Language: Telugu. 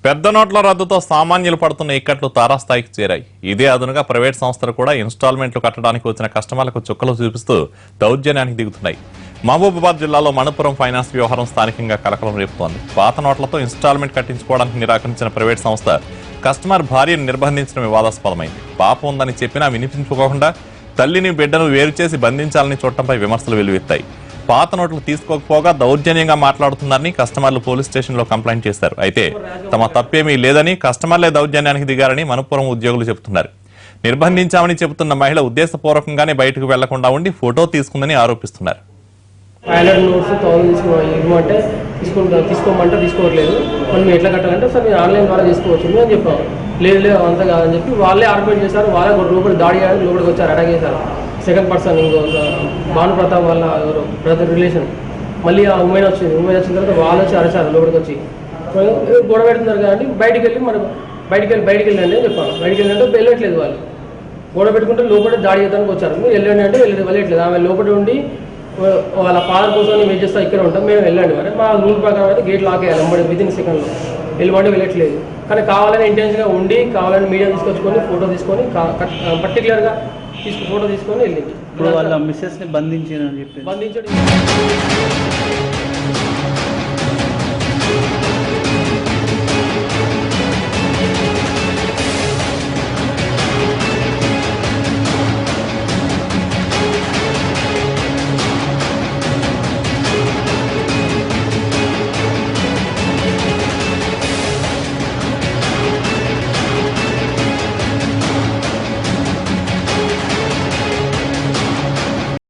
పెద్ద నోట్ల రద్దుతో సామాన్యులు పడుతున్న ఇక్కట్లు తారాస్థాయికి చేరాయి. ఇదే అదునుగా ప్రైవేట్ సంస్థలు కూడా ఇన్స్టాల్మెంట్లు కట్టడానికి వచ్చిన కస్టమర్లకు చుక్కలు చూపిస్తూ దౌర్జన్యానికి దిగుతున్నాయి. మహబూబాబాద్ జిల్లాలో మణపురం ఫైనాన్స్ వ్యవహారం స్థానికంగా కలకలం రేపుతోంది. పాత నోట్లతో ఇన్స్టాల్మెంట్ కట్టించుకోవడానికి నిరాకరించిన ప్రైవేట్ సంస్థ కస్టమర్ భార్యను నిర్బంధించడం వివాదాస్పదమైంది. పాపం ఉందని చెప్పినా వినిపించుకోకుండా తల్లిని బిడ్డను వేరు చేసి బంధించాలని చూడటంపై విమర్శలు వెల్లువెత్తాయి. పాత నోట్లు తీసుకోకపోగా దౌర్జన్యంగా మాట్లాడుతున్నారని కస్టమర్లు పోలీస్ స్టేషన్లో కంప్లైంట్ చేశారు. అయితే తమ తప్పేమీ లేదని కస్టమర్లే దౌర్జన్యానికి దిగారని మణపురం ఉద్యోగులు చెబుతున్నారు. నిర్బంధించామని చెబుతున్న మహిళ ఉద్దేశపూర్వకంగానే బయటకు వెళ్లకుండా ఉండి ఫోటో తీసుకుందని ఆరోపిస్తున్నారు. తీసుకోమంటే తీసుకోవట్లేదు, మనం ఎట్లా కట్టాలంటే సార్ మీరు ఆన్లైన్ ద్వారా తీసుకోవచ్చు అని చెప్పాము. లేదు లేదు అంతా కాదని చెప్పి వాళ్ళే ఆర్గ్యుమెంట్ చేశారు. వాళ్ళే లోపలికి దాడి చేయడానికి లోపలికి వచ్చారు, అటాక్ చేశారు. సెకండ్ పర్సన్ ఇంకో భాను ప్రతాప్ వాళ్ళ ఎవరు బ్రదర్ రిలేషన్. మళ్ళీ ఆ ఉమెన్ వచ్చిన తర్వాత వాళ్ళు వచ్చి అరిచారు లోపలికి వచ్చి గొడవ పెడుతున్నారు. కానీ బయటికి వెళ్ళండి అని చెప్పాను. బయటికి వెళ్ళంటే వెళ్ళట్లేదు. వాళ్ళు గొడవ పెట్టుకుంటే లోపల దాడి చేయడానికి వచ్చారు. మీరు వెళ్ళండి అంటే వెళ్ళట్లేదు. ఆమె లోపల ఉండి వాళ్ళ ఫాదర్ కోసం వెయిట్ చేస్తా ఇక్కడ ఉంటాం, మేము వెళ్ళండి. మరి మా రూల్ ప్రకారం అయితే గేట్ లాక్ అయ్యాలి వితిన్ సెకండ్లో. వెళ్ళమంటే వెళ్ళట్లేదు. కానీ కావాలని ఇంటెన్షన్గా ఉండి కావాలని మీడియా తీసుకొచ్చుకొని ఫోటో తీసుకొని పర్టికులర్గా ఫోటో తీసుకొని వెళ్ళింది. ఇప్పుడు వాళ్ళ మిస్సెస్ని బంధించారని చెప్పి బంధించడం